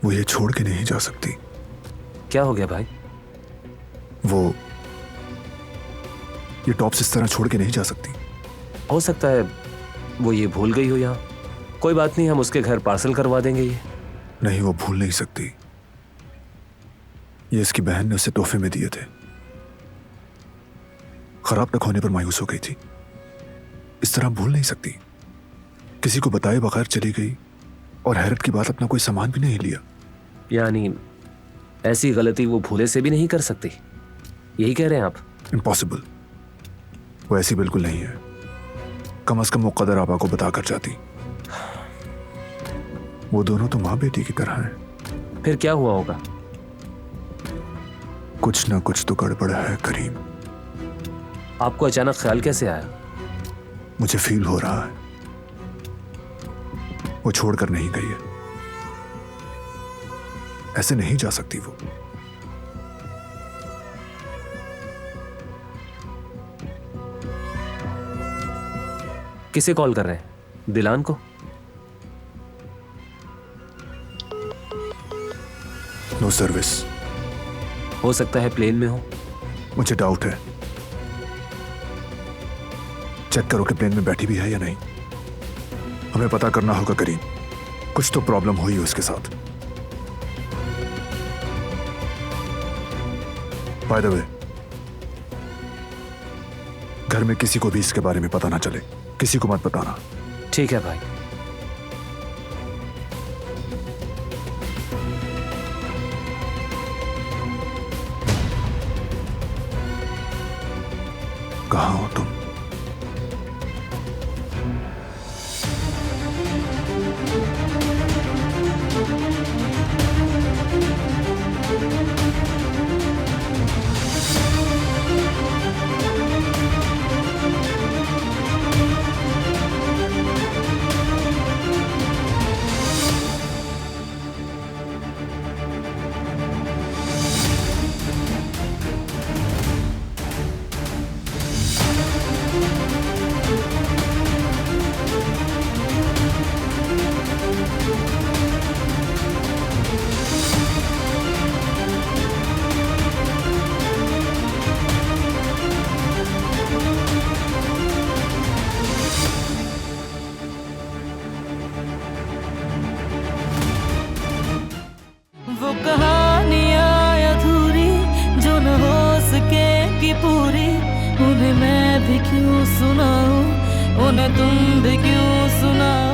वो ये छोड़ के नहीं जा सकती। क्या हो गया भाई? वो ये टॉप्स इस तरह छोड़ के नहीं जा सकती। हो सकता है वो ये भूल गई हो यहाँ। कोई बात नहीं, हम उसके घर पार्सल करवा देंगे ये। नहीं, वो भूल नहीं सकती। ये इसकी बहन ने उसे तोहफे में दिए थे। खराब तक होने पर मायूस हो गई थी। इस तरह भूल नहीं सकती। किसी को बताए बगैर चली गई और हैरत की बात, अपना कोई सामान भी नहीं लिया। यानी ऐसी गलती वो भूले से भी नहीं कर सकती, यही कह रहे हैं आप? इम्पॉसिबल। वो ऐसी बिल्कुल नहीं है। कम से कम वो कदर आबा को बता कर जाती। वो दोनों तो माँ बेटी की तरह हैं। फिर क्या हुआ होगा? कुछ ना कुछ तो गड़बड़ है करीम। आपको अचानक ख्याल कैसे आया? मुझे फील हो रहा है वो छोड़कर नहीं गई है। ऐसे नहीं जा सकती वो। किसे कॉल कर रहे हैं? दिलान को? No service. हो सकता है प्लेन में हो। मुझे डाउट है। चेक करो कि प्लेन में बैठी भी है या नहीं। हमें पता करना होगा करीम। कुछ तो प्रॉब्लम हुई उसके साथ। बाय द वे, घर में किसी को भी इसके बारे में पता ना चले। किसी को मत बताना। ठीक है भाई। कहाँ हो तुम? वो कहानियाँ अधूरी जो न हो सके कि पूरी, उन्हें मैं भी क्यों सुनाऊं, उन्हें तुम भी क्यों सुनाओ।